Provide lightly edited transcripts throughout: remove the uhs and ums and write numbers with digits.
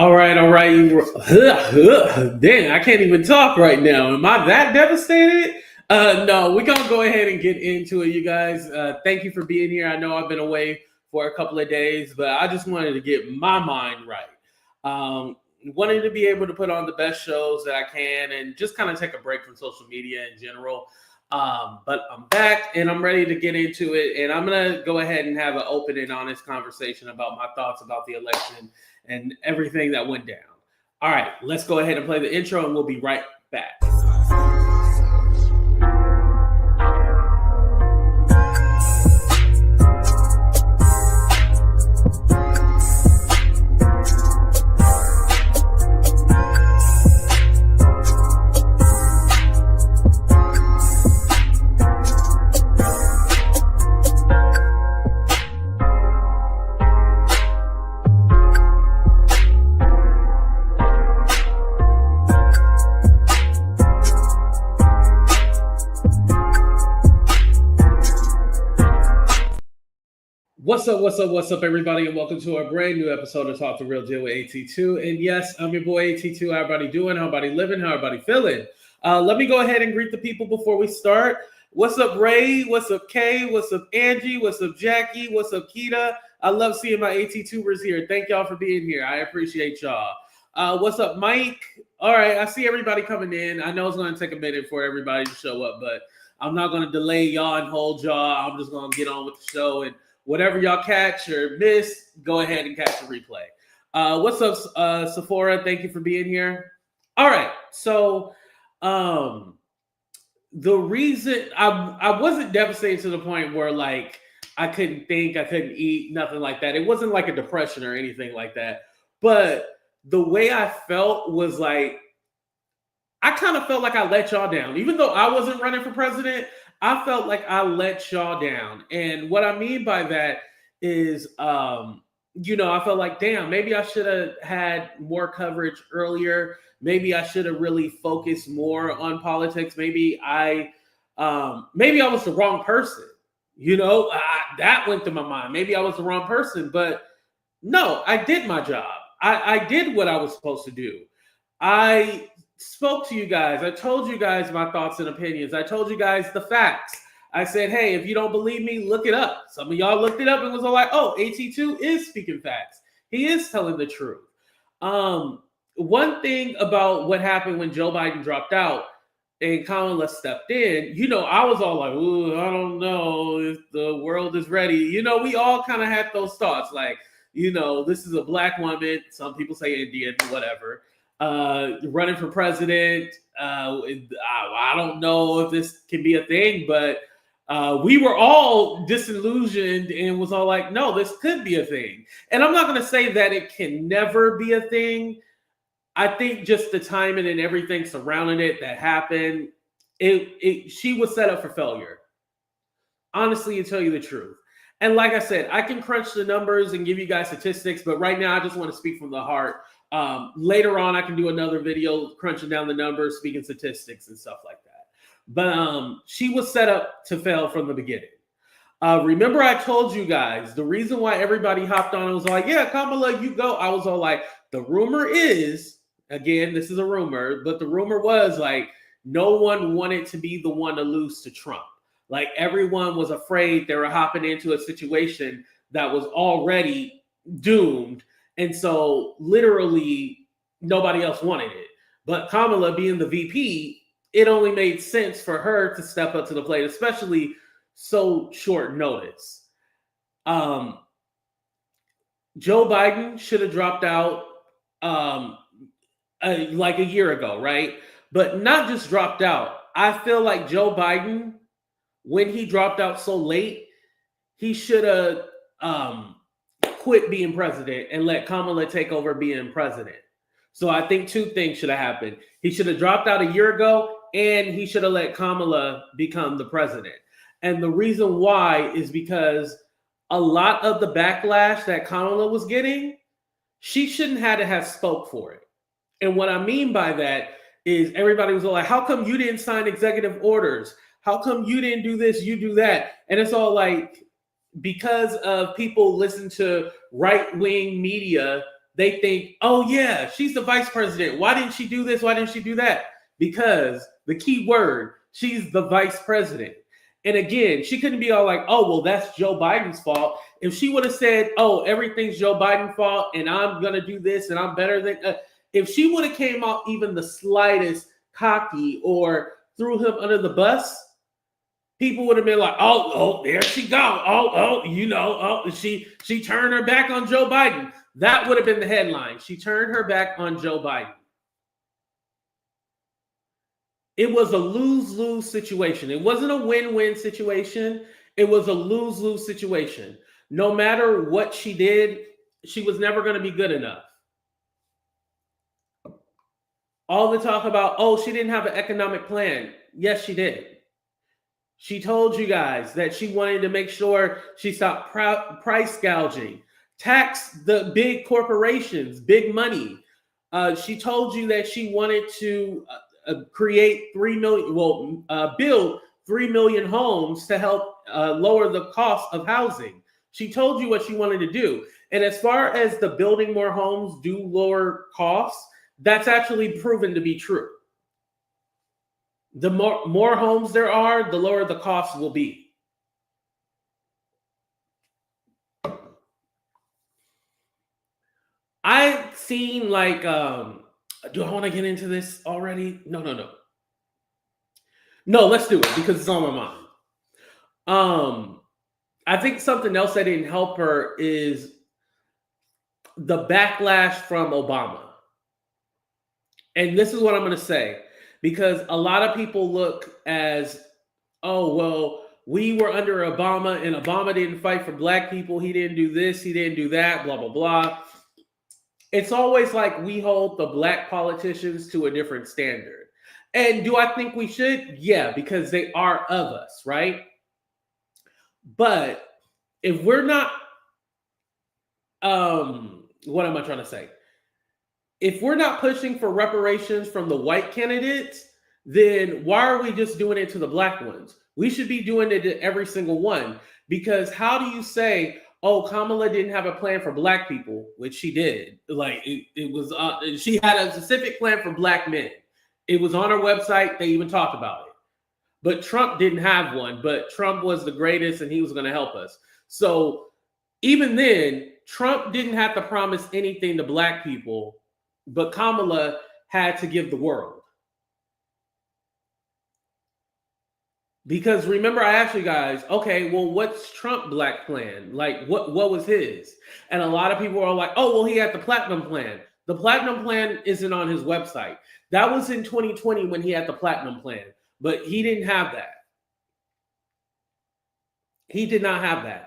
All right, all right. Dang, I can't even talk right now. Am I that devastated? No, we're going to go ahead and get into it, you guys. Thank you for being here. I know I've been away for a couple of days, but I just wanted to get my mind right. Wanting to be able to put on the best shows that I can and just kind of take a break from social media in general. But I'm back and I'm ready to get into it. And I'm going to go ahead and have an open and honest conversation about my thoughts about the election and everything that went down. All right, let's go ahead and play the intro and we'll be right back. What's up, everybody, and welcome to our brand new episode of Talk the Real Deal with AT2. And yes, I'm your boy AT2. How everybody doing? How everybody living? How everybody feeling? Let me go ahead and greet the people before we start. What's up, Ray? What's up, Kay? What's up, Angie? What's up, Jackie? What's up, Keita? I love seeing my AT2ers here. Thank y'all for being here. I appreciate y'all. What's up, Mike? All right, I see everybody coming in. I know it's going to take a minute for everybody to show up, but I'm not going to delay y'all and hold y'all. I'm just going to get on with the show, and whatever y'all catch or miss, go ahead and catch the replay. What's up, Sephora? Thank you for being here. All right. So the reason I wasn't devastated to the point where like I couldn't think, I couldn't eat, nothing like that. It wasn't like a depression or anything like that. But the way I felt was like, I kind of felt like I let y'all down. Even though I wasn't running for president, I felt like I let y'all down. And what I mean by that is, I felt like, damn, maybe I should have had more coverage earlier. Maybe I should have really focused more on politics. Maybe I was the wrong person. That went through my mind. Maybe I was the wrong person, but no, I did my job. I did what I was supposed to do. I spoke to you guys. I told you guys my thoughts and opinions. I told you guys the facts. I said, hey, if you don't believe me, look it up. Some of y'all looked it up and was all like, oh, AT2 is speaking facts. He is telling the truth. One thing about what happened when Joe Biden dropped out and Kamala stepped in, I was all like, ooh, I don't know if the world is ready. We all kind of had those thoughts like, this is a black woman. Some people say Indian, whatever. Running for president. I don't know if this can be a thing, but we were all disillusioned and was all like, no, this could be a thing. And I'm not going to say that it can never be a thing. I think just the timing and everything surrounding it that happened, she was set up for failure. Honestly, to tell you the truth. And like I said, I can crunch the numbers and give you guys statistics, but right now I just want to speak from the heart. Later on, I can do another video crunching down the numbers, speaking statistics and stuff like that. But she was set up to fail from the beginning. Remember, I told you guys the reason why everybody hopped on and was like, yeah, Kamala, you go. I was all like, the rumor is, again, this is a rumor, but the rumor was like, no one wanted to be the one to lose to Trump. Like everyone was afraid they were hopping into a situation that was already doomed. And so literally nobody else wanted it. But Kamala being the VP, it only made sense for her to step up to the plate, especially so short notice. Joe Biden should have dropped out like a year ago, right? But not just dropped out. I feel like Joe Biden, when he dropped out so late, he should have quit being president and let Kamala take over being president. So I think two things should have happened. He should have dropped out a year ago and he should have let Kamala become the president. And the reason why is because a lot of the backlash that Kamala was getting, she shouldn't have to have spoke for it. And what I mean by that is everybody was all like, how come you didn't sign executive orders? How come you didn't do this, you do that? And it's all like, because of people listen to right-wing media they think, oh yeah, she's the vice president. Why didn't she do this? Why didn't she do that? Because the key word, she's the vice president. And again, she couldn't be all like, oh, well, that's Joe Biden's fault. If she would have said, oh, everything's Joe Biden's fault and I'm going to do this and I'm better than, if she would have came out even the slightest cocky or threw him under the bus, people would have been like, oh, there she go. She turned her back on Joe Biden. That would have been the headline. She turned her back on Joe Biden. It was a lose-lose situation. It wasn't a win-win situation. It was a lose-lose situation. No matter what she did, she was never going to be good enough. All the talk about, oh, she didn't have an economic plan. Yes, she did. She told you guys that she wanted to make sure she stopped price gouging, tax the big corporations, big money. She told you that she wanted to create 3 million, build 3 million homes to help lower the cost of housing. She told you what she wanted to do. And as far as the building more homes do lower costs, that's actually proven to be true. The more homes there are, the lower the cost will be. I've seen like, do I want to get into this already? No. No, let's do it because it's on my mind. I think something else that didn't help her is the backlash from Obama. And this is what I'm going to say, because a lot of people look as, oh, well, we were under Obama and Obama didn't fight for black people. He didn't do this. He didn't do that, blah, blah, blah. It's always like we hold the black politicians to a different standard. And do I think we should? Yeah, because they are of us, right? But if we're not, what am I trying to say? If we're not pushing for reparations from the white candidates, then why are we just doing it to the black ones? We should be doing it to every single one. Because how do you say, oh, Kamala didn't have a plan for black people, which she did. Like it was, she had a specific plan for black men. It was on her website. They even talked about it. But Trump didn't have one. But Trump was the greatest, and he was going to help us. So even then, Trump didn't have to promise anything to black people, but Kamala had to give the world. Because remember, I asked you guys, okay, well, what's Trump black plan? Like, what was his? And a lot of people are like, oh, well, he had the platinum plan. The platinum plan isn't on his website. That was in 2020 when he had the platinum plan, but he didn't have that. He did not have that.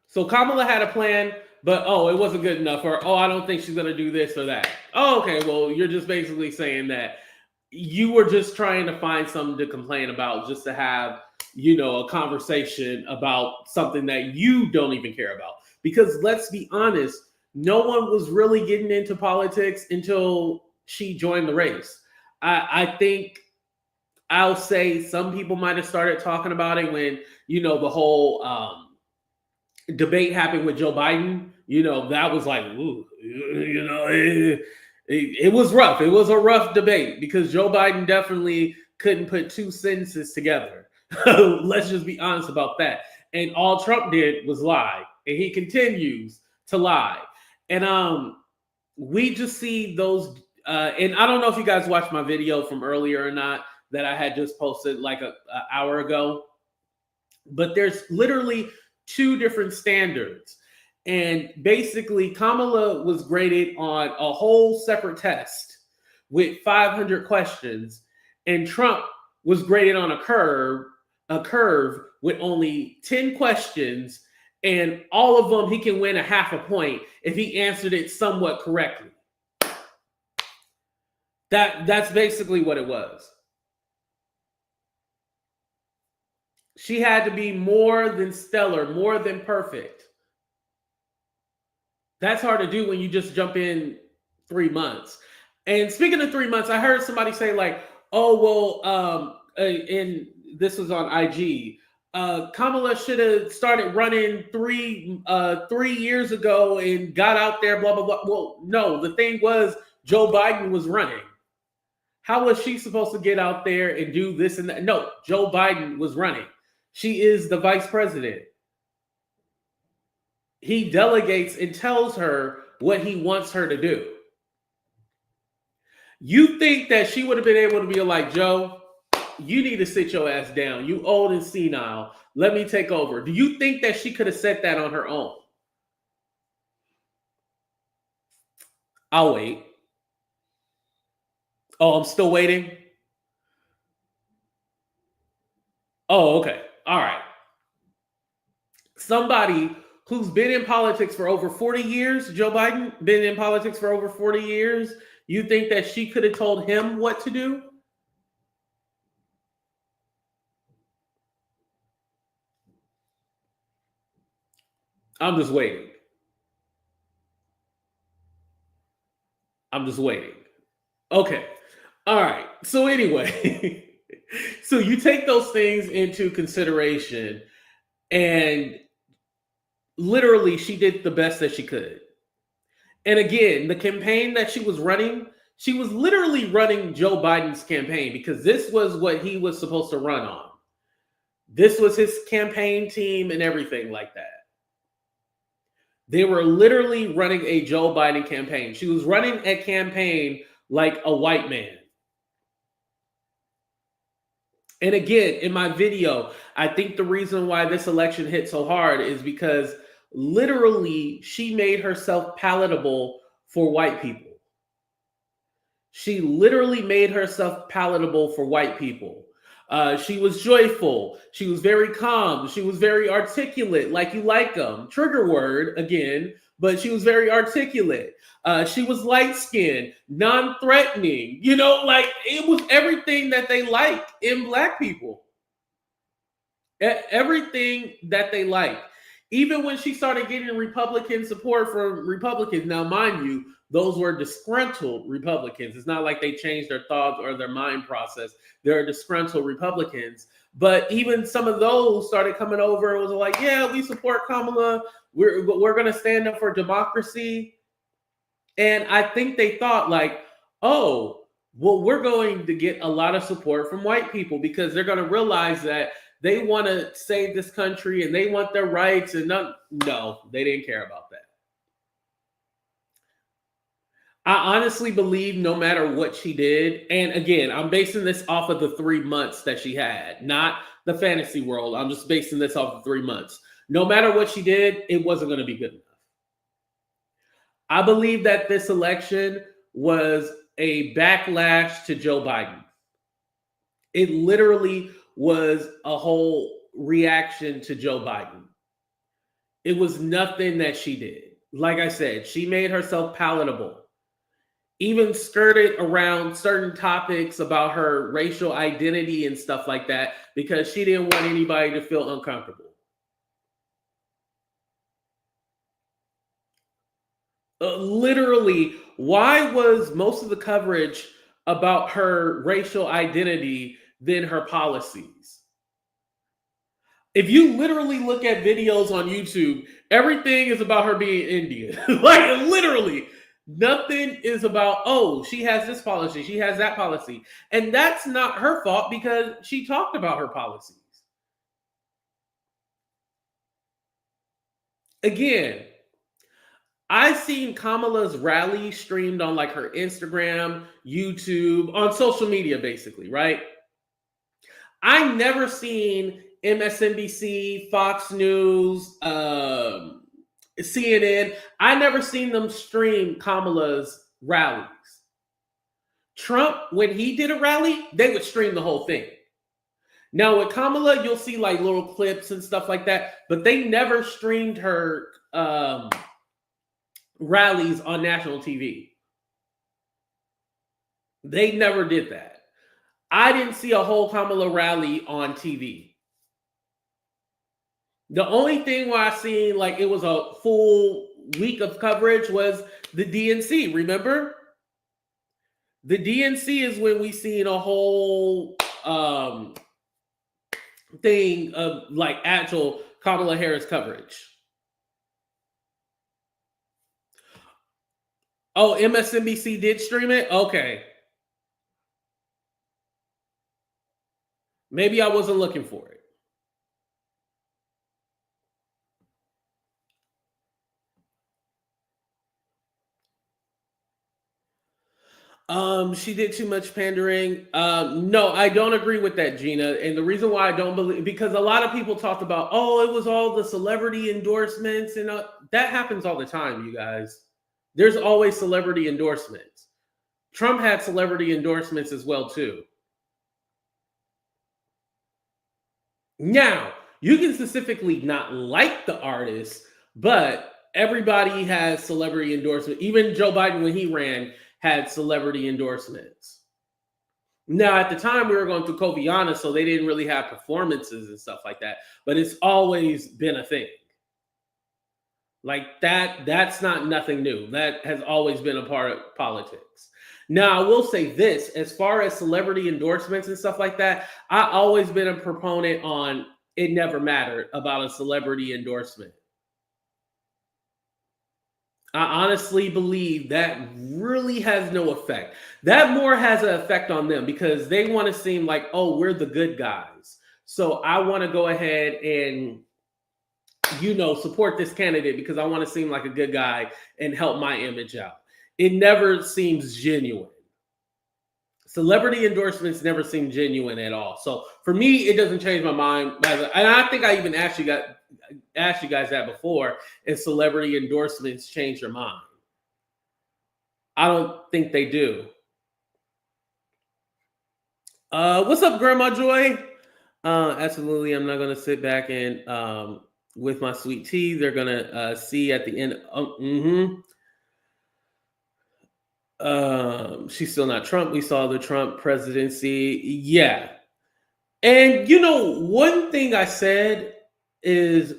So Kamala had a plan, but it wasn't good enough, or I don't think she's going to do this or that. Oh, okay, well, you're just basically saying that you were just trying to find something to complain about, just to have, a conversation about something that you don't even care about. Because let's be honest, no one was really getting into politics until she joined the race. I think I'll say some people might have started talking about it when, the whole debate happened with Joe Biden. That was like, ooh, it was rough. It was a rough debate because Joe Biden definitely couldn't put two sentences together. Let's just be honest about that. And all Trump did was lie, and he continues to lie. And we just see those. And I don't know if you guys watched my video from earlier or not that I had just posted like an hour ago, but there's literally two different standards. And basically, Kamala was graded on a whole separate test with 500 questions, and Trump was graded on a curve with only 10 questions, and all of them he can win a half a point if he answered it somewhat correctly. That's basically what it was. She had to be more than stellar, more than perfect. That's hard to do when you just jump in 3 months. And speaking of 3 months, I heard somebody say like, oh, well, and this was on IG. Kamala should have started running 3 years ago and got out there, blah, blah, blah. Well, no, the thing was Joe Biden was running. How was she supposed to get out there and do this and that? No, Joe Biden was running. She is the vice president. He delegates and tells her what he wants her to do. You think that she would have been able to be like, Joe, you need to sit your ass down. You old and senile. Let me take over. Do you think that she could have said that on her own? I'll wait. Oh, I'm still waiting? Oh, okay. All right. Somebody who's been in politics for over 40 years, Joe Biden, been in politics for over 40 years, you think that she could have told him what to do? I'm just waiting. I'm just waiting. Okay. All right. So anyway, so you take those things into consideration, and literally she did the best that she could. And again, the campaign that she was running, she was literally running Joe Biden's campaign because this was what he was supposed to run on. This was his campaign team and everything like that. They were literally running a Joe Biden campaign. She was running a campaign like a white man. And again, in my video, I think the reason why this election hit so hard is because literally she made herself palatable for white people. She literally made herself palatable for white people. She was joyful. She was very calm. She was very articulate, like you like them. Trigger word again, but she was very articulate. She was light-skinned, non-threatening. You know, like it was everything that they like in Black people. Everything that they like. Even when she started getting Republican support from Republicans, now mind you, those were disgruntled Republicans. It's not like they changed their thoughts or their mind process. They're disgruntled Republicans. But even some of those started coming over and was like, yeah, we support Kamala. We're going to stand up for democracy. And I think they thought like, oh, well, we're going to get a lot of support from white people because they're going to realize that they want to save this country and they want their rights. And no, they didn't care about that. I honestly believe no matter what she did, and again, I'm basing this off of the 3 months that she had, not the fantasy world. I'm just basing this off of 3 months. No matter what she did, it wasn't going to be good enough. I believe that this election was a backlash to Joe Biden. It literally was a whole reaction to Joe Biden. It was nothing that she did. Like I said, she made herself palatable. Even skirted around certain topics about her racial identity and stuff like that because she didn't want anybody to feel uncomfortable. Literally, why was most of the coverage about her racial identity than her policies? If you literally look at videos on YouTube, everything is about her being Indian. Like literally. Nothing is about, oh, she has this policy, she has that policy. And that's not her fault because she talked about her policies. Again, I've seen Kamala's rally streamed on like her Instagram, YouTube, on social media, basically, right? I never seen MSNBC, Fox News, CNN. I never seen them stream Kamala's rallies. Trump, when he did a rally, they would stream the whole thing. Now with Kamala, you'll see like little clips and stuff like that, but they never streamed her rallies on national TV. They never did that. I didn't see a whole Kamala rally on TV. The only thing where I seen like it was a full week of coverage was the DNC. Remember? The DNC is when we seen a whole thing of like actual Kamala Harris coverage. Oh, MSNBC did stream it? Okay. Maybe I wasn't looking for it. She did too much pandering. No, I don't agree with that, Gina. And the reason why I don't believe, because a lot of people talked about, oh, it was all the celebrity endorsements, and that happens all the time, you guys. There's always celebrity endorsements. Trump had celebrity endorsements as well too. Now, you can specifically not like the artist, but everybody has celebrity endorsement. Even Joe Biden, when he ran, had celebrity endorsements. Now, at the time, we were going through Coviana, so they didn't really have performances and stuff like that. But it's always been a thing. Like that's not nothing new. That has always been a part of politics. Now, I will say this, as far as celebrity endorsements and stuff like that, I always been a proponent on it never mattered about a celebrity endorsement. I honestly believe that really has no effect. That more has an effect on them because they want to seem like, oh, we're the good guys. So I want to go ahead and, support this candidate because I want to seem like a good guy and help my image out. It never seems genuine. Celebrity endorsements never seem genuine at all. So for me, it doesn't change my mind. And I think I even asked you guys that before. If celebrity endorsements change your mind, I don't think they do. What's up, Grandma Joy? Absolutely, I'm not gonna sit back and with my sweet tea. They're gonna see at the end. She's still not Trump. We saw the Trump presidency. Yeah. And one thing I said is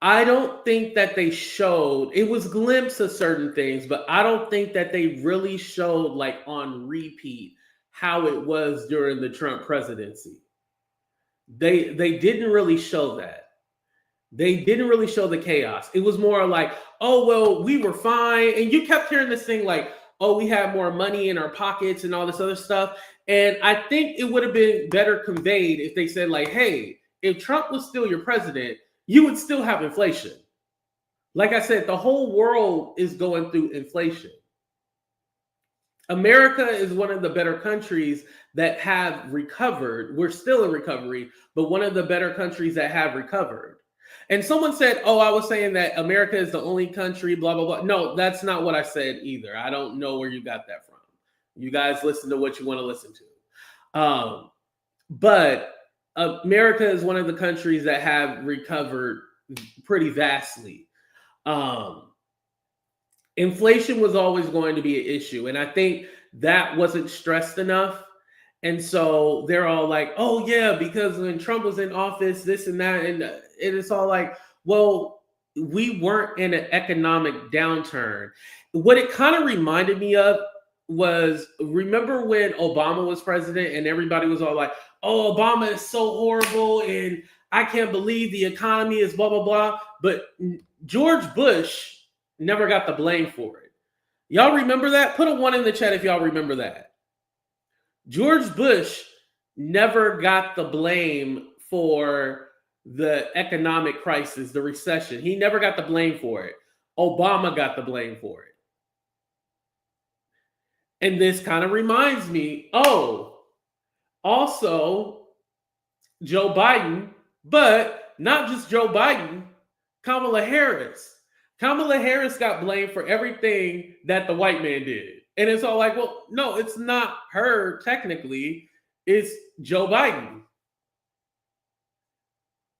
I don't think that they showed, it was glimpse of certain things, but I don't think that they really showed like on repeat how it was during the Trump presidency. They didn't really show that. They didn't really show the chaos. It was more like, oh, well, we were fine. And you kept hearing this thing like, oh, we have more money in our pockets and all this other stuff. And I think it would have been better conveyed if they said, like, hey, if Trump was still your president, you would still have inflation. Like I said, the whole world is going through inflation. America is one of the better countries that have recovered. We're still in recovery, but one of the better countries that have recovered. And someone said, oh, I was saying that America is the only country, blah, blah, blah. No, that's not what I said either. I don't know where you got that from. You guys listen to what you want to listen to. But America is one of the countries that have recovered pretty vastly. Inflation was always going to be an issue. And I think that wasn't stressed enough. And so they're all like, oh, yeah, because when Trump was in office, this and that. And it's all like, well, we weren't in an economic downturn. What it kind of reminded me of was, remember when Obama was president and everybody was all like, oh, Obama is so horrible and I can't believe the economy is blah, blah, blah. But George Bush never got the blame for it. Y'all remember that? Put a 1 in the chat if y'all remember that. George Bush never got the blame for the economic crisis, the recession. He never got the blame for it. Obama got the blame for it. And this kind of reminds me, also Joe Biden, but not just Joe Biden, Kamala Harris. Kamala Harris got blamed for everything that the white man did. And it's all like, well, no, it's not her technically. It's Joe Biden.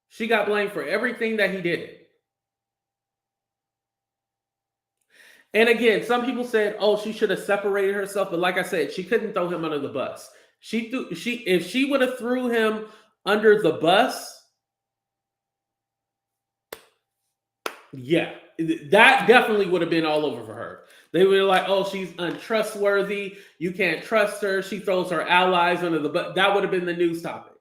She got blamed for everything that he did. And again, some people said, oh, she should have separated herself. But like I said, she couldn't throw him under the bus. If she would have threw him under the bus, yeah, that definitely would have been all over for her. They were like, oh, she's untrustworthy. You can't trust her. She throws her allies under the bus. That would have been the news topic.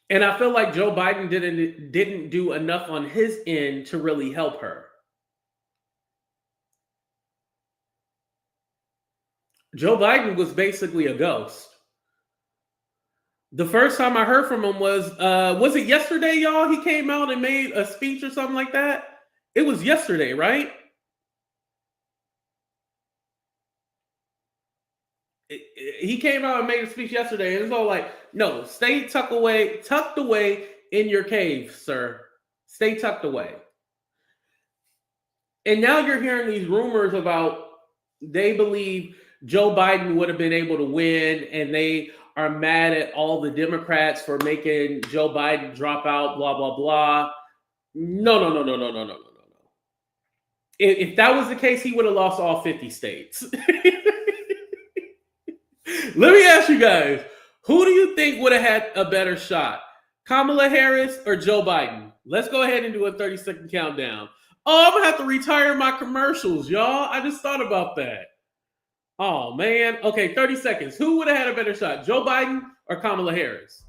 And I feel like Joe Biden didn't do enough on his end to really help her. Joe Biden was basically a ghost. The first time I heard from him was it yesterday, y'all? He came out and made a speech or something like that. It was yesterday, right? He came out and made a speech yesterday, and it's all like, no, stay tucked away in your cave, sir. Stay tucked away. And now you're hearing these rumors about they believe Joe Biden would have been able to win, and they are mad at all the Democrats for making Joe Biden drop out, blah, blah, blah. No. If that was the case, he would have lost all 50 states. Let me ask you guys, who do you think would have had a better shot? Kamala Harris or Joe Biden? Let's go ahead and do a 30-second countdown. Oh, I'm going to have to retire my commercials, y'all. I just thought about that. Oh, man. Okay, 30 seconds. Who would have had a better shot, Joe Biden or Kamala Harris?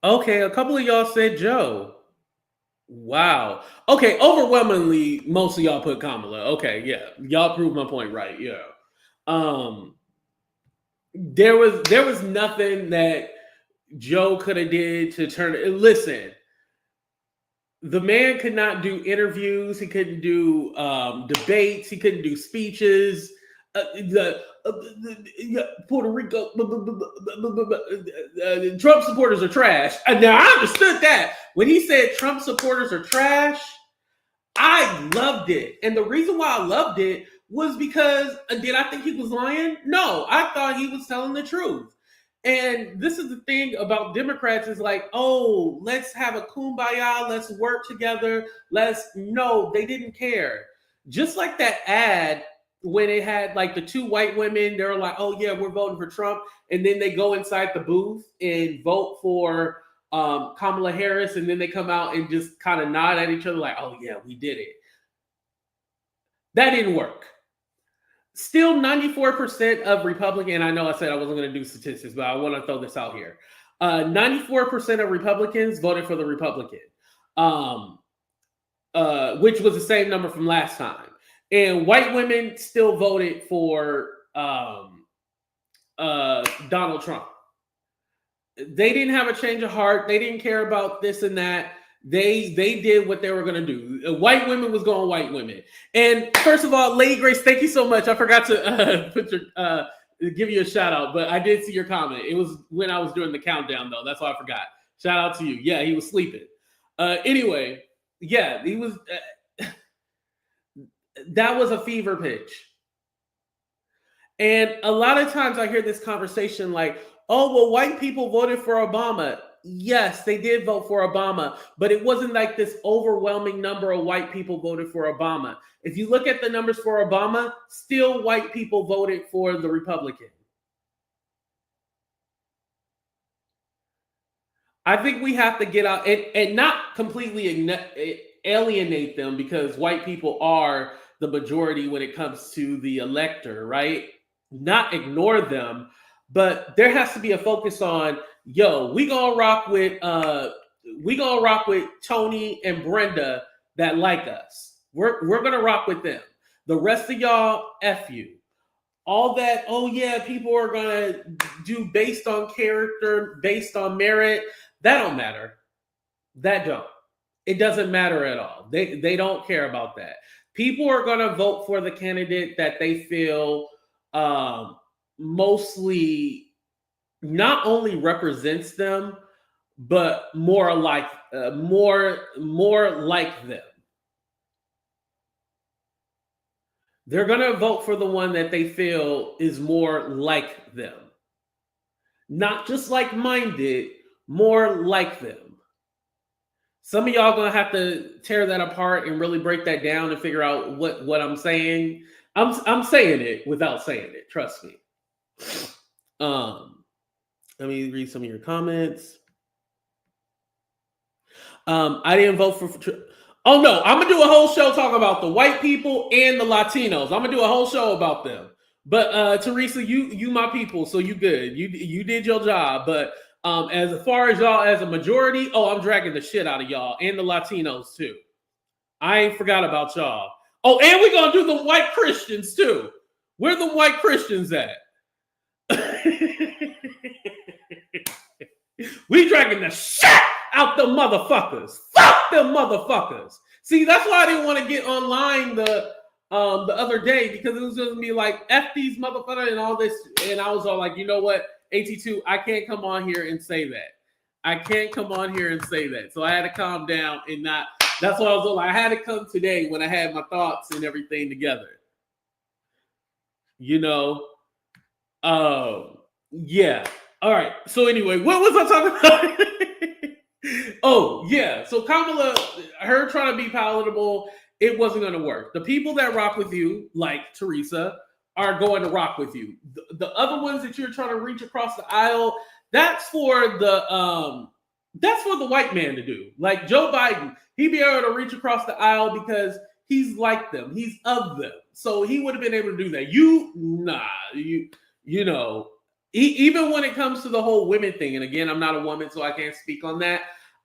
Okay, a couple of y'all said Joe. Wow. Okay, overwhelmingly, most of y'all put Kamala. Okay, yeah. Y'all proved my point right. Yeah. Um, there was nothing that Joe could have did to turn it. Listen, the man could not do interviews. He couldn't do debates. He couldn't do speeches. Puerto Rico, Trump supporters are trash. Now I understood that when he said Trump supporters are trash. I loved it, and the reason why I loved it was because did I think he was lying? No, I thought he was telling the truth. And this is the thing about Democrats is like, oh, let's have a kumbaya, let's work together. No, they didn't care. Just like that ad when it had like the two white women, they were like, oh yeah, we're voting for Trump. And then they go inside the booth and vote for Kamala Harris. And then they come out and just kind of nod at each other like, oh yeah, we did it. That didn't work. Still 94% of Republicans, I know I said I wasn't going to do statistics, but I want to throw this out here. 94% of Republicans voted for the Republican, which was the same number from last time. And white women still voted for Donald Trump. They didn't have a change of heart. They didn't care about this and that. They did what they were going to do. White women was going white women. And first of all, Lady Grace, thank you so much. I forgot to give you a shout out, but I did see your comment. It was when I was doing the countdown, though. That's why I forgot. Shout out to you. Yeah, he was sleeping. Anyway, yeah, he was. That was a fever pitch. And a lot of times I hear this conversation like, oh, well, white people voted for Obama. Yes, they did vote for Obama, but it wasn't like this overwhelming number of white people voted for Obama. If you look at the numbers for Obama, still white people voted for the Republican. I think we have to get out and not completely alienate them because white people are the majority when it comes to the elector, right? Not ignore them, but there has to be a focus on, yo, we gonna rock with Tony and Brenda that like us. We're gonna rock with them. The rest of y'all, F you. All that, oh yeah, people are gonna do based on character, based on merit. That don't matter. That don't. It doesn't matter at all. They don't care about that. People are gonna vote for the candidate that they feel mostly not only represents them, but more like them. They're going to vote for the one that they feel is more like them. Not just like minded, more like them. Some of y'all gonna have to tear that apart and really break that down and figure out what I'm saying. I'm saying it without saying it. Trust me. Um, Let me read some of your comments. I didn't vote for. Oh no, I'm gonna do a whole show talking about the white people and the Latinos. I'm gonna do a whole show about them. But Teresa, you my people, so you good. You did your job. But as far as y'all as a majority, oh, I'm dragging the shit out of y'all and the Latinos too. I ain't forgot about y'all. Oh, and we're gonna do the white Christians too. Where the white Christians at? We dragging the shit out the motherfuckers. Fuck them motherfuckers. See, that's why I didn't want to get online the other day, because it was gonna be like F these motherfuckers and all this, and I was all like, you know what, AT2, I can't come on here and say that. I can't come on here and say that. So I had to calm down and not. That's what I was like. I had to come today when I had my thoughts and everything together. You know. Yeah. All right. So anyway, what was I talking about? Oh, yeah. So Kamala, her trying to be palatable, it wasn't going to work. The people that rock with you, like Teresa, are going to rock with you. The other ones that you're trying to reach across the aisle, that's for the white man to do. Like Joe Biden, he'd be able to reach across the aisle because he's like them. He's of them. So he would have been able to do that. You know, even when it comes to the whole women thing, and again, I'm not a woman, so I can't speak on that.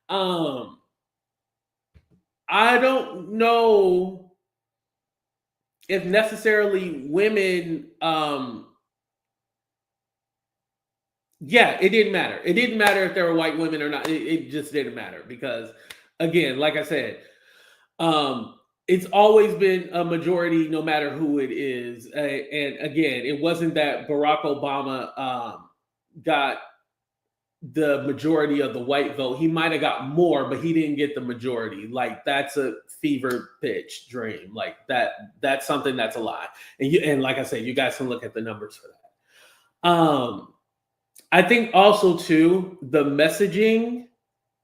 I don't know if necessarily women, yeah, it didn't matter. It didn't matter if there were white women or not. It just didn't matter because, again, like I said, it's always been a majority no matter who it is. And again, it wasn't that Barack Obama got the majority of the white vote. He might have got more, but he didn't get the majority. Like, that's a fever pitch dream. Like, that's something that's a lie. And like I said, you guys can look at the numbers for that. I think also too, the messaging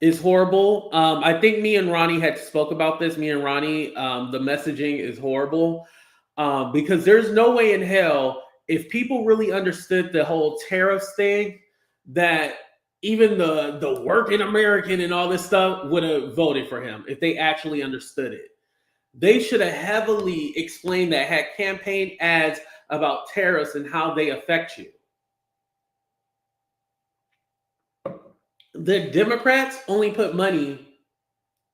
is horrible. I think me and Ronnie had spoke about this. Me and Ronnie, the messaging is horrible because there's no way in hell, if people really understood the whole tariffs thing, that even the working American and all this stuff would have voted for him if they actually understood it. They should have heavily explained that, had campaign ads about tariffs and how they affect you. The Democrats only put money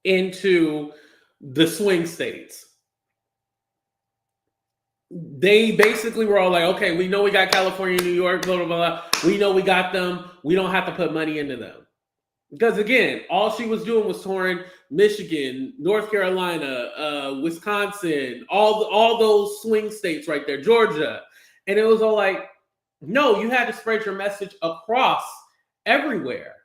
into the swing states. They basically were all like, okay, we know we got California, New York, blah, blah, blah. We know we got them. We don't have to put money into them. Because again, all she was doing was touring Michigan, North Carolina, Wisconsin, all those swing states right there, Georgia. And it was all like, no, you had to spread your message across everywhere.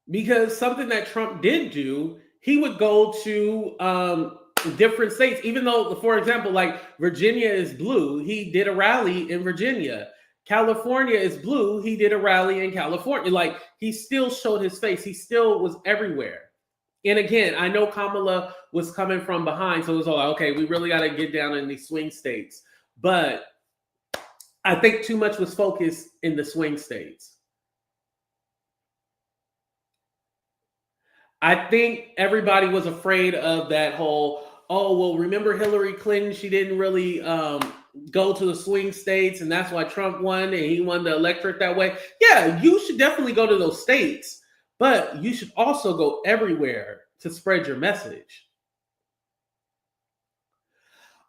Because something that Trump did do, he would go to different states, even though, for example, like Virginia is blue, he did a rally in Virginia. California is blue, he did a rally in California. Like, he still showed his face. He still was everywhere. And again, I know Kamala was coming from behind, so it was all like, okay, we really got to get down in these swing states. But I think too much was focused in the swing states. I think everybody was afraid of that whole, oh, well, remember Hillary Clinton? She didn't really go to the swing states, and that's why Trump won, and he won the electorate that way. Yeah, you should definitely go to those states, but you should also go everywhere to spread your message.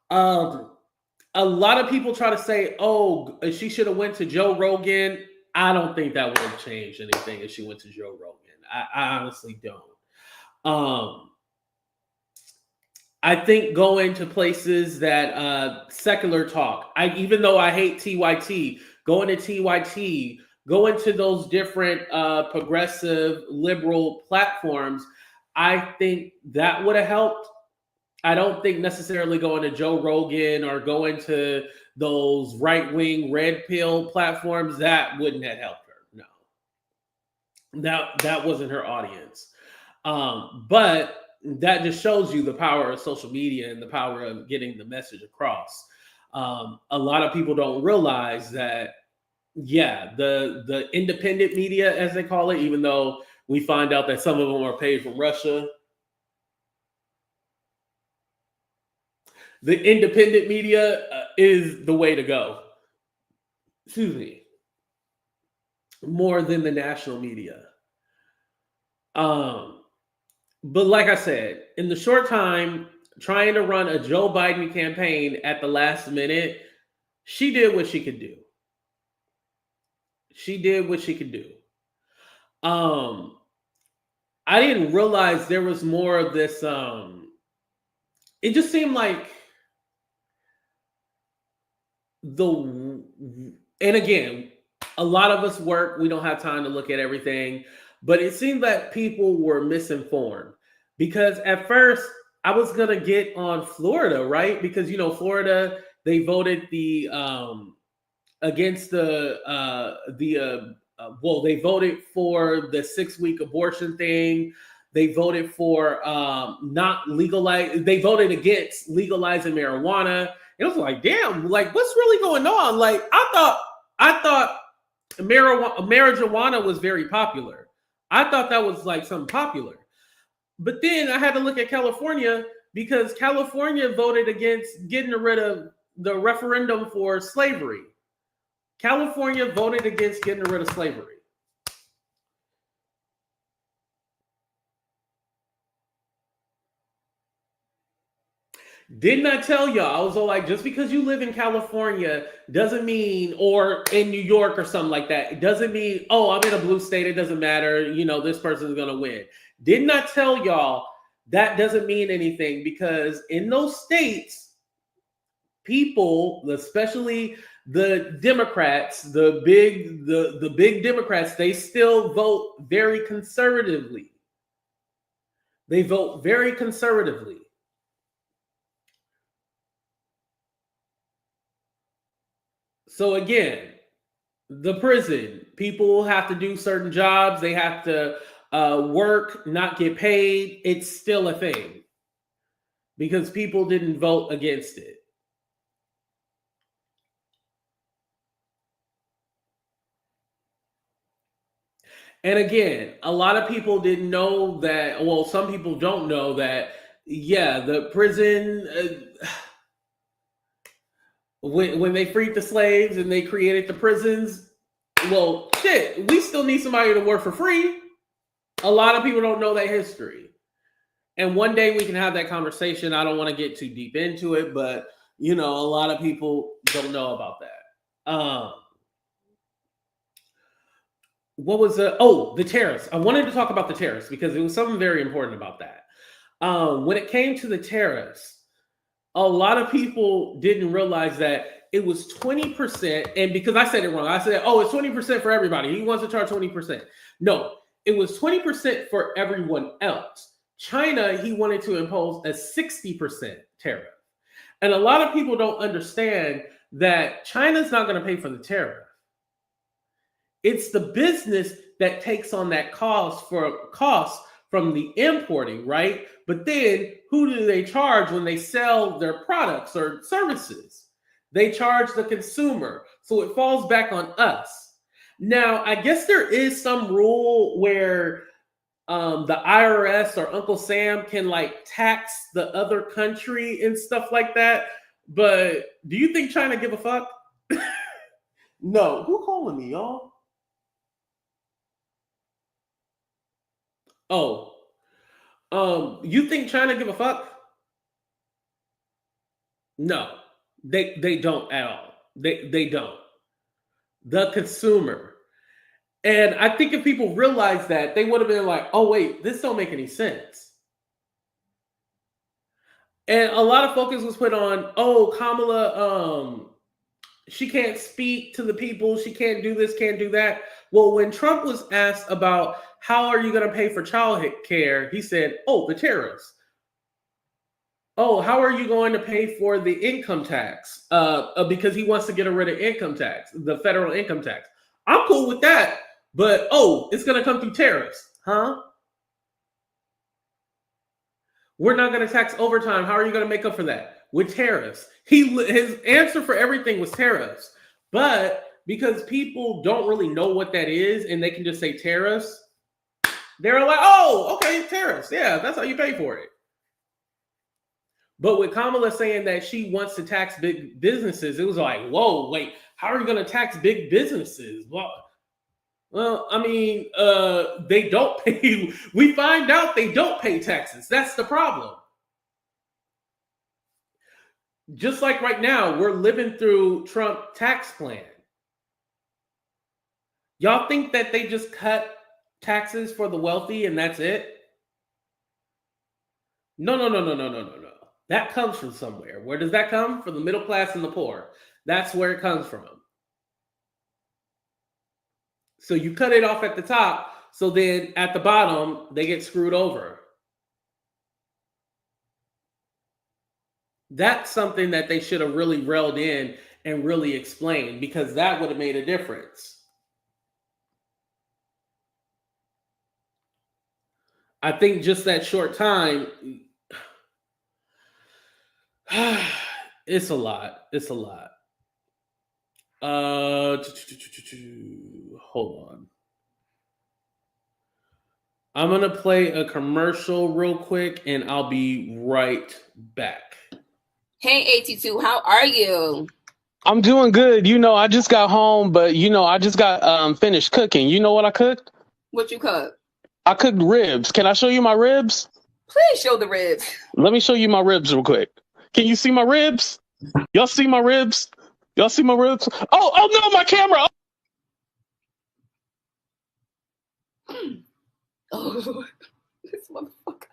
A lot of people try to say, oh, she should have went to Joe Rogan. I don't think that would have changed anything if she went to Joe Rogan. I honestly don't. I think going to places that secular talk. Even though I hate TYT, go into TYT, go into those different progressive liberal platforms. I think that would have helped. I don't think necessarily going to Joe Rogan or going to those right wing red pill platforms that wouldn't have helped her. No, that wasn't her audience. But that just shows you the power of social media and the power of getting the message across. A lot of people don't realize that, yeah, the independent media, as they call it, even though we find out that some of them are paid from Russia, the independent media is the way to go. Excuse me, more than the national media. Um, but like I said, in the short time trying to run a Joe Biden campaign at the last minute, she did what she could do. She did what she could do. Um, I didn't realize there was more of this. It just seemed like the and again, a lot of us work, we don't have time to look at everything, but it seemed that people were misinformed because at first I was gonna get on Florida, right? Because Florida, they voted the against well, they voted for the 6-week abortion thing. They voted for not legalize. They voted against legalizing marijuana. It was like, damn, like what's really going on? Like I thought marijuana was very popular. I thought that was like something popular. But then I had to look at California because California voted against getting rid of the referendum for slavery. California voted against getting rid of slavery. Didn't I tell y'all? I was all like, just because you live in California doesn't mean, or in New York or something like that, it doesn't mean, oh, I'm in a blue state, it doesn't matter, this person's going to win. Didn't I tell y'all that doesn't mean anything because in those states, people, especially the Democrats, the big Democrats, they still vote very conservatively. They vote very conservatively. So again, the prison, people have to do certain jobs. They have to work, not get paid. It's still a thing because people didn't vote against it. And again, a lot of people didn't know that. Well, some people don't know that. Yeah, the prison. When they freed the slaves and they created the prisons, well, shit, we still need somebody to work for free. A lot of people don't know that history. And one day we can have that conversation. I don't want to get too deep into it, but a lot of people don't know about that. What was the tariffs? I wanted to talk about the tariffs because it was something very important about that. When it came to the tariffs, a lot of people didn't realize that it was 20%. And because I said it wrong, I said, oh, it's 20% for everybody. He wants to charge 20%. No, it was 20% for everyone else. China, he wanted to impose a 60% tariff. And a lot of people don't understand that China's not going to pay for the tariff. It's the business that takes on that cost from the importing, right? But then who do they charge when they sell their products or services? They charge the consumer. So it falls back on us. Now, I guess there is some rule where the IRS or Uncle Sam can like tax the other country and stuff like that. But do you think China give a fuck? No. Who calling me, y'all? Oh, you think China give a fuck? No, they don't at all. They don't. The consumer. And I think if people realized that, they would have been like, "Oh wait, this don't make any sense." And a lot of focus was put on, "Oh, Kamala She can't speak to the people. She can't do this, can't do that. Well, when Trump was asked about how are you going to pay for child care, he said, "Oh, the tariffs." Oh, how are you going to pay for the income tax? Because he wants to get rid of income tax, the federal income tax. I'm cool with that, but oh, it's going to come through tariffs, huh? We're not going to tax overtime. How are you going to make up for that? With tariffs. His answer for everything was tariffs. But because people don't really know what that is and they can just say tariffs, they're like, "Oh, okay, tariffs. Yeah, that's how you pay for it." But with Kamala saying that she wants to tax big businesses, it was like, "Whoa, wait, how are you going to tax big businesses?" Well, I mean, they don't pay. We find out they don't pay taxes. That's the problem. Just like right now, we're living through Trump tax plan. Y'all think that they just cut taxes for the wealthy and that's it? No, no, no, no, no, no, no, no. That comes from somewhere. Where does that come? From the middle class and the poor. That's where it comes from. So you cut it off at the top, so then at the bottom, they get screwed over. That's something that they should have really reeled in and really explained because that would have made a difference. I think just that short time, it's a lot. It's a lot. Hold on. I'm gonna play a commercial real quick, and I'll be right back. Hey, 82, how are you? I'm doing good. I just got home, but I just got finished cooking. You know what I cooked? What you cook? I cooked ribs. Can I show you my ribs? Please show the ribs. Let me show you my ribs real quick. Can you see my ribs? Y'all see my ribs? Y'all see my ribs? Oh no, my camera. Oh, this motherfucker.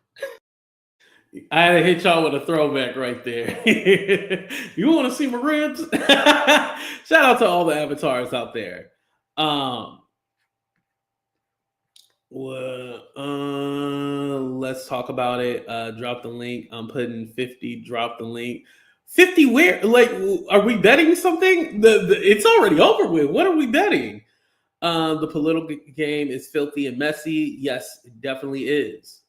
I had to hit y'all with a throwback right there. You want to see my ribs? Shout out to all the avatars out there. Well, let's talk about it. Drop the link. I'm putting 50. Drop the link. 50 where? Like, are we betting something? It's already over with. What are we betting? The political game is filthy and messy. Yes, it definitely is.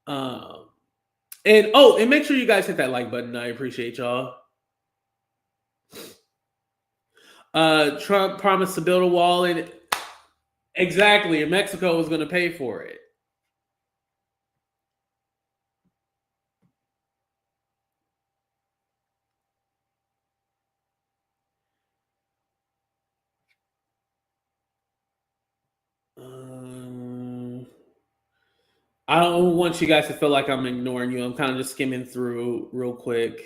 And make sure you guys hit that like button. I appreciate y'all. Trump promised to build a wall and exactly, and Mexico was going to pay for it. I don't want you guys to feel like I'm ignoring you. I'm kind of just skimming through real quick.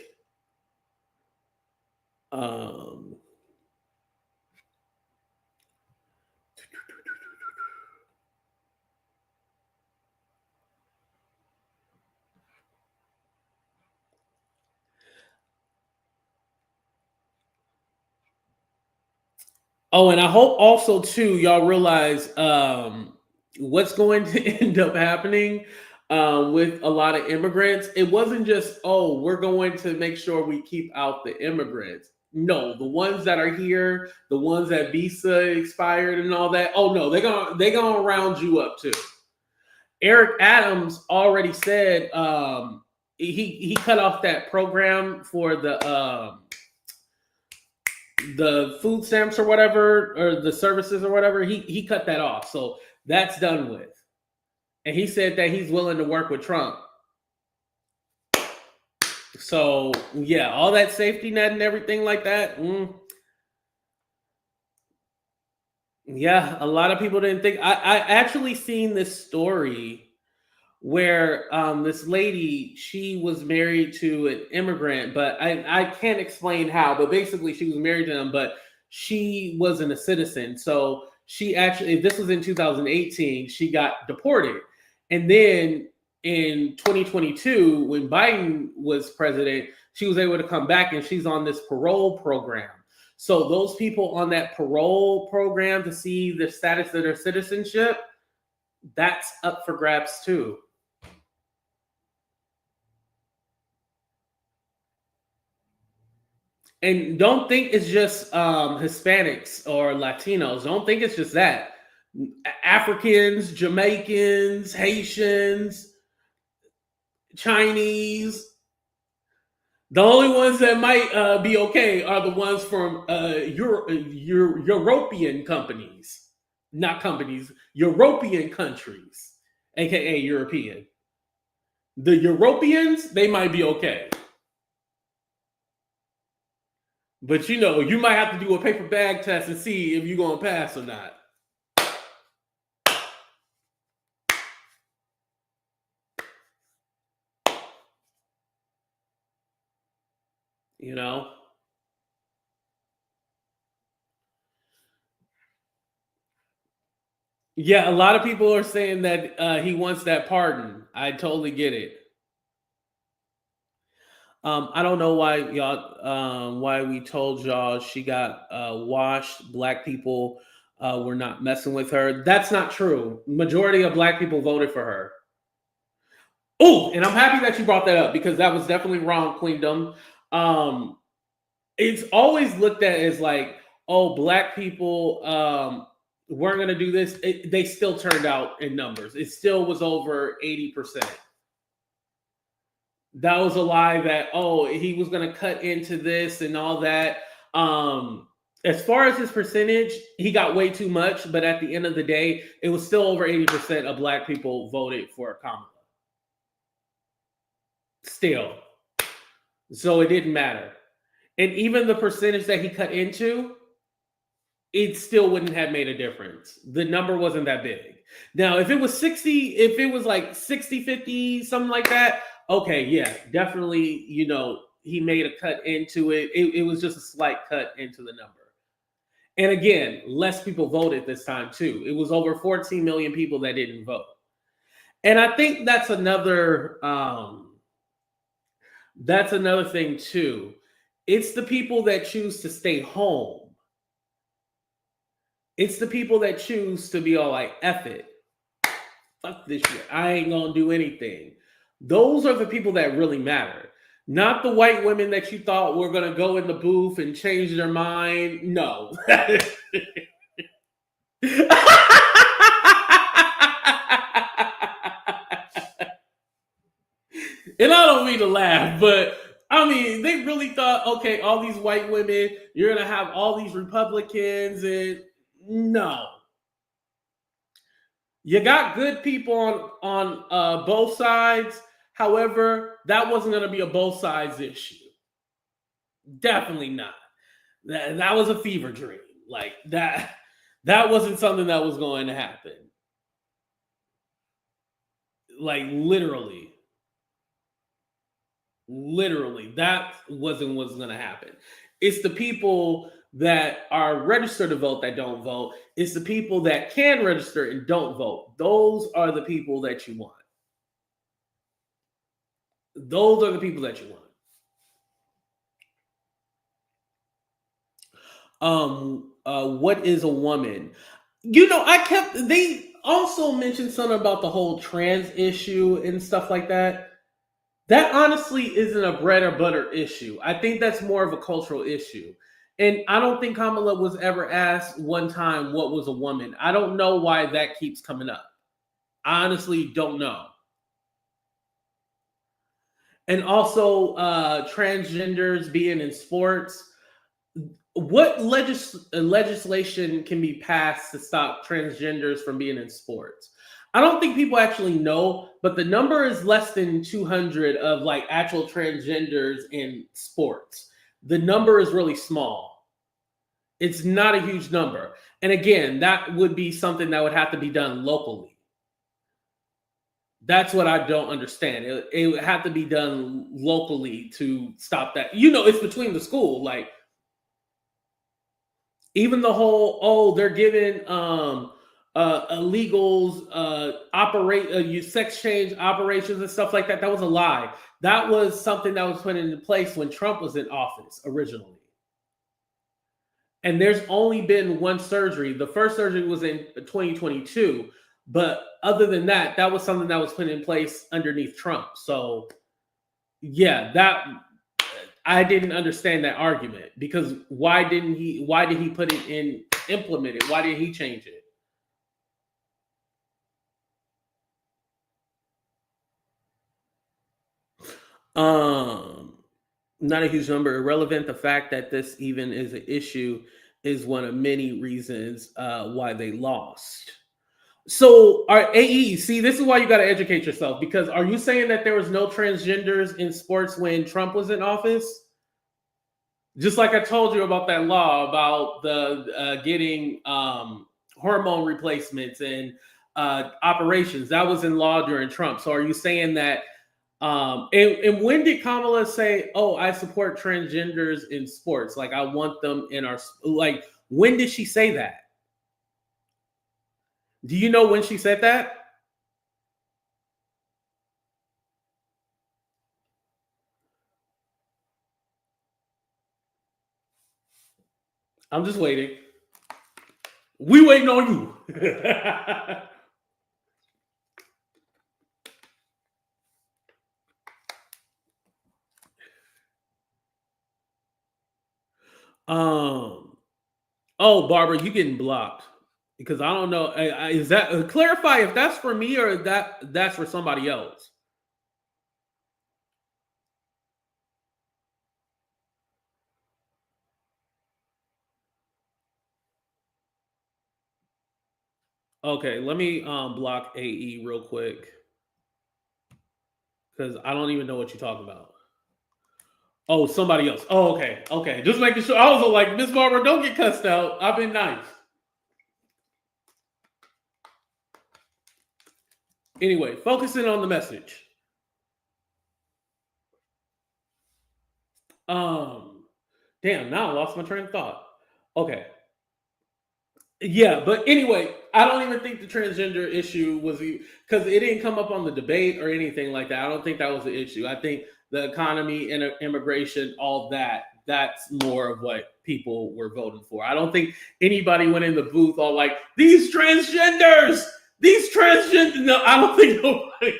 Oh, and I hope also too y'all realize what's going to end up happening with a lot of immigrants. It wasn't just we're going to make sure we keep out the immigrants. No, the ones that are here, the ones that visa expired and all that. Oh no, they're gonna round you up too. Eric Adams already said he cut off that program for the food stamps or whatever, or the services or whatever. He cut that off, so that's done with. And he said that he's willing to work with Trump. So yeah, all that safety net and everything like that. Yeah, a lot of people didn't think. I actually seen this story where this lady, she was married to an immigrant, but I can't explain how, but basically she was married to him, but she wasn't a citizen. So she actually, this was in 2018, she got deported. And then in 2022, when Biden was president, she was able to come back and she's on this parole program. So those people on that parole program to see the status of their citizenship, that's up for grabs too. And don't think it's just Hispanics or Latinos. Don't think it's just that. Africans, Jamaicans, Haitians, Chinese. The only ones that might be okay are the ones from European companies, not companies, European countries, aka European. The Europeans, they might be okay. But you might have to do a paper bag test and see if you're going to pass or not. You know? Yeah, a lot of people are saying that he wants that pardon. I totally get it. I don't know why why we told y'all she got washed. Black people were not messing with her. That's not true. Majority of black people voted for her. Oh, and I'm happy that you brought that up because that was definitely wrong, Queendom. It's always looked at as like, oh, black people weren't going to do this. They still turned out in numbers. It still was over 80%. That was a lie that, oh, he was going to cut into this and all that. As far as his percentage, he got way too much. But at the end of the day, it was still over 80% of black people voted for Kamala. Still. So it didn't matter. And even the percentage that he cut into, it still wouldn't have made a difference. The number wasn't that big. Now, if it was 60, if it was like 60, 50, something like that, okay, yeah, definitely, he made a cut into it. It was just a slight cut into the number. And again, less people voted this time too. It was over 14 million people that didn't vote. And I think that's another thing too. It's the people that choose to stay home. It's the people that choose to be all like, F it. Fuck this shit. I ain't gonna do anything. Those are the people that really matter. Not the white women that you thought were gonna go in the booth and change their mind. No. And I don't mean to laugh, but I mean, they really thought, okay, all these white women, you're going to have all these Republicans, and no. You got good people on both sides. However, that wasn't going to be a both sides issue. Definitely not. That was a fever dream. Like that wasn't something that was going to happen. Like literally, that wasn't what's going to happen. It's the people that are registered to vote that don't vote. It's the people that can register and don't vote. Those are the people that you want. Those are the people that you want. What is a woman? They also mentioned something about the whole trans issue and stuff like that. That honestly isn't a bread or butter issue. I think that's more of a cultural issue. And I don't think Kamala was ever asked one time what was a woman. I don't know why that keeps coming up. I honestly don't know. And also transgenders being in sports. What legislation can be passed to stop transgenders from being in sports? I don't think people actually know, but the number is less than 200 of like actual transgenders in sports. The number is really small. It's not a huge number. And again, that would be something that would have to be done locally. That's what I don't understand. It would have to be done locally to stop that. It's between the school. Like, even the whole, they're giving illegals sex change operations and stuff like that. That was a lie. That was something that was put into place when Trump was in office originally. and there's only been one surgery. The first surgery was in 2022, but other than that, that was something that was put in place underneath Trump. So yeah, that I didn't understand that argument because why did he put it in implement it? Why did he change it? Um, Not a huge number. Irrelevant. The fact that this even is an issue is one of many reasons why they lost. So, are AE? See, this is why you got to educate yourself. Because are you saying that there was no transgenders in sports when Trump was in office? Just like I told you about that law about the getting hormone replacements and operations, that was in law during Trump. So, are you saying that? And when did Kamala say, "Oh, I support transgenders in sports. Like I want them in our like"? When did she say that? Do you know when she said that? I'm just waiting. We waiting on you. um. Oh, Barbara, you getting blocked because I don't know. Is that clarify if that's for me or that's for somebody else? Okay, let me block AE real quick because I don't even know what you're talking about. Oh, somebody else. Oh, okay, okay. Just making sure. I was like, Miss Barbara, don't get cussed out. I've been nice. Anyway, focusing on the message. Um, Damn, now I lost my train of thought. Okay. Yeah, but anyway, I don't even think the transgender issue was because it didn't come up on the debate or anything like that. I don't think that was the issue. I think the economy and immigration, all that's more of what people were voting for. I don't think anybody went in the booth all like, these transgenders, these transgender. No, I don't think nobody,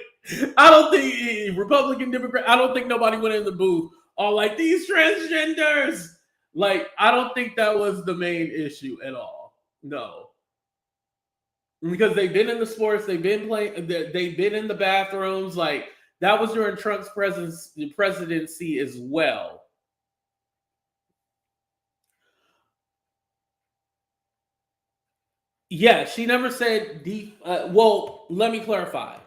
I don't think Republican, Democrat, I don't think nobody went in the booth all like, these transgenders. Like, I don't think that was the main issue at all. No, because they've been in the sports, they've been playing, they've been in the bathrooms. Like that was during Trump's presidency as well. Yeah, she never said deep. Well, let me clarify.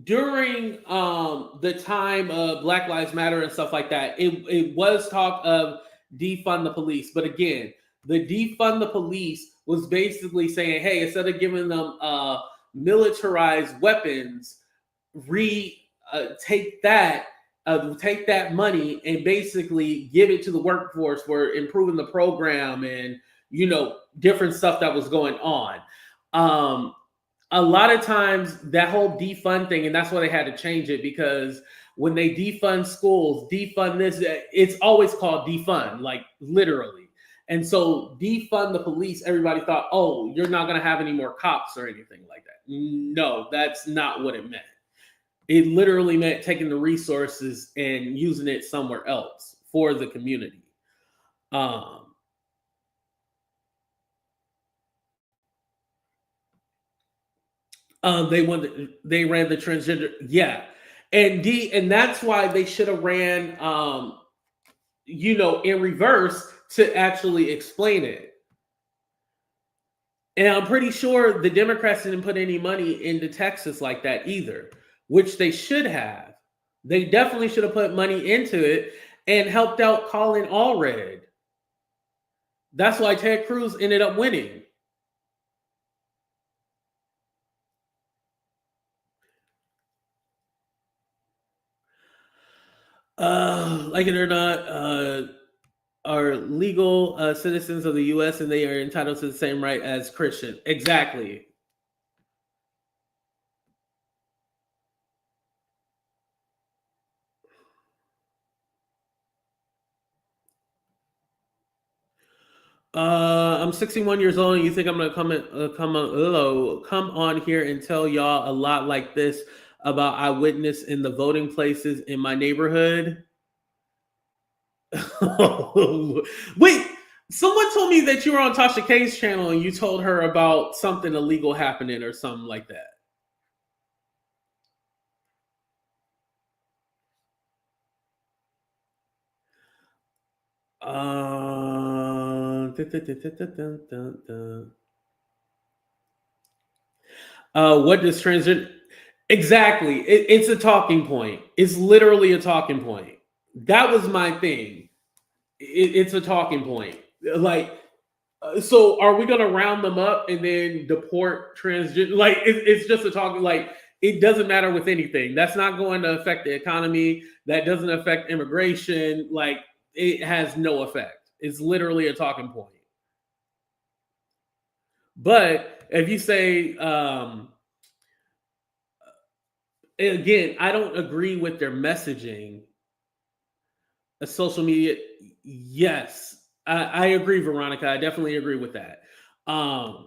During the time of Black Lives Matter and stuff like that, it was talk of defund the police. But again, the defund the police was basically saying, hey, instead of giving them militarized weapons, take that money and basically give it to the workforce for improving the program and different stuff that was going on. A lot of times that whole defund thing, and that's why they had to change it, because when they defund schools, defund this, it's always called defund, like literally. And so defund the police, everybody thought, oh, you're not going to have any more cops or anything like that. No, that's not what it meant. It literally meant taking the resources and using it somewhere else for the community. They ran the transgender, yeah, and that's why they should have ran, in reverse to actually explain it. And I'm pretty sure the Democrats didn't put any money into Texas like that either, which they should have. They definitely should have put money into it and helped out Colin Allred. That's why Ted Cruz ended up winning. Like it or not, are legal citizens of the U.S. and they are entitled to the same right as Christian. Exactly. I'm 61 years old, and you think I'm gonna come on here and tell y'all a lot like this about I witnessed in the voting places in my neighborhood? Wait, someone told me that you were on Tasha K's channel and you told her about something illegal happening or something like that. What does transgender exactly? It's a talking point. It's literally a talking point. That was my thing. It's a talking point. Like, so are we going to round them up and then deport transgender? Like, it's just a talking. Like, it doesn't matter with anything. That's not going to affect the economy. That doesn't affect immigration. Like, it has no effect. It's literally a talking point. But if you say, again, I don't agree with their messaging. Social media, yes, I agree, Veronica. I definitely agree with that. The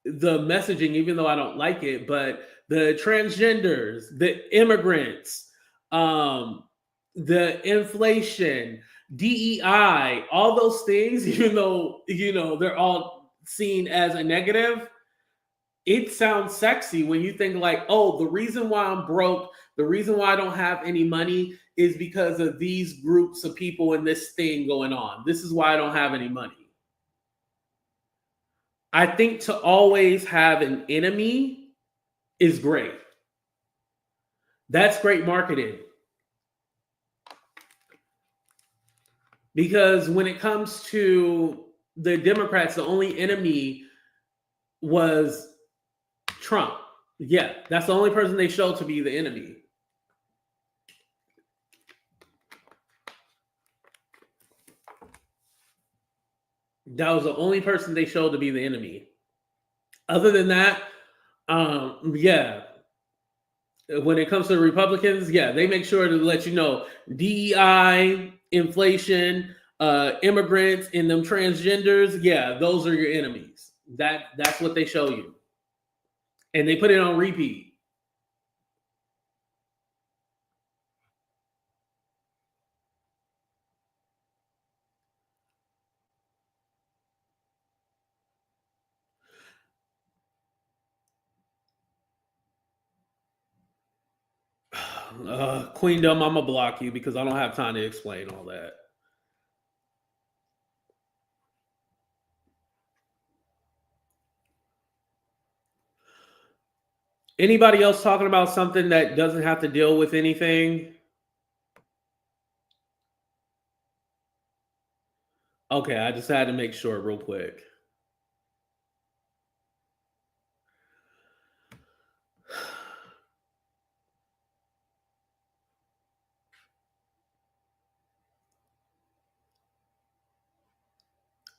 messaging, even though I don't like it, but the transgenders, the immigrants, the inflation, DEI, all those things, even though they're all seen as a negative, it sounds sexy when you think like, oh, the reason why I'm broke, the reason why I don't have any money is because of these groups of people and this thing going on. This is why I don't have any money. I think to always have an enemy is great. That's great marketing. Because when it comes to the Democrats, the only enemy was Trump. Yeah, that's the only person they showed to be the enemy. That was the only person they showed to be the enemy. Other than that, yeah. When it comes to the Republicans, yeah, they make sure to let you know DEI, inflation, immigrants, and them transgenders. Yeah, those are your enemies. That's what they show you, and they put it on repeat. Queendom, I'm gonna block you because I don't have time to explain all that. Anybody else talking about something that doesn't have to deal with anything? Okay, I just had to make sure real quick.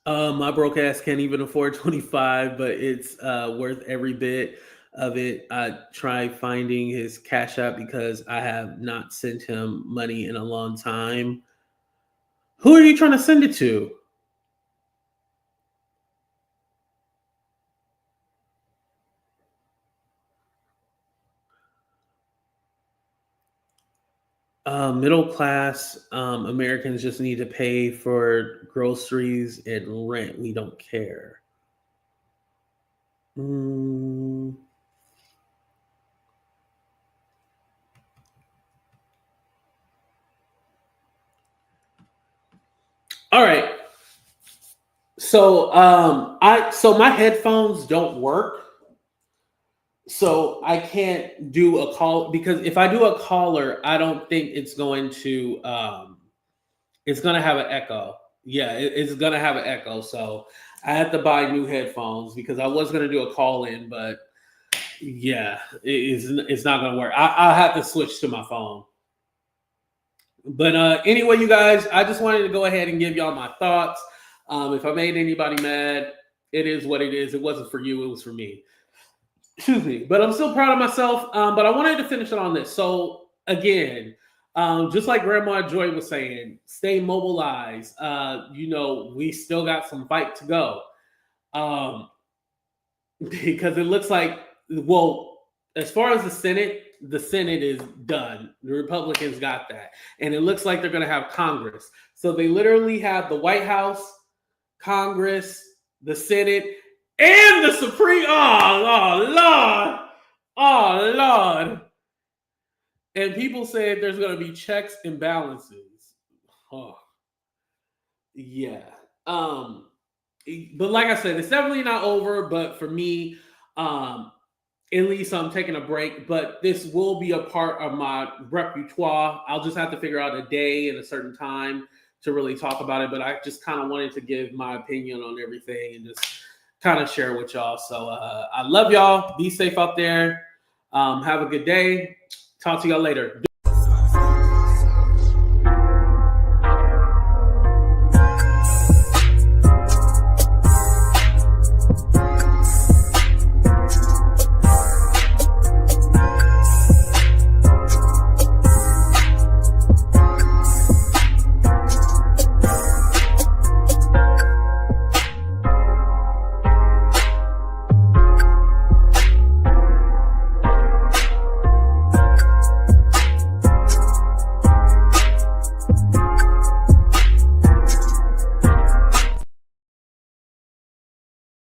My broke ass can't even afford 25, but it's worth every bit of it. I try finding his Cash App because I have not sent him money in a long time. Who are you trying to send it to? Middle class Americans just need to pay for groceries and rent. We don't care. All right. So so my headphones don't work. So I can't do a call because if I do a caller, I don't think it's going to have an echo. Yeah, it's gonna have an echo. So I had to buy new headphones because I was gonna do a call in, but yeah, it's not gonna work. I'll have to switch to my phone. But anyway, you guys, I just wanted to go ahead and give y'all my thoughts. If I made anybody mad, it is what it is. It wasn't for you, it was for me. Excuse me. But I'm still proud of myself. But I wanted to finish it on this. So again, Just like Grandma Joy was saying, stay mobilized. We still got some fight to go. Because it looks like, well, as far as the Senate is done. The Republicans got that. And it looks like they're going to have Congress. So they literally have the White House, Congress, the Senate, and the Supreme. Oh, Lord. And people said there's going to be checks and balances. Oh, yeah. But like I said, it's definitely not over. But for me, at least I'm taking a break. But this will be a part of my repertoire. I'll just have to figure out a day and a certain time to really talk about it. But I just kind of wanted to give my opinion on everything and just kind of share with y'all. So I love y'all. Be safe out there. Have a good day. Talk to y'all later.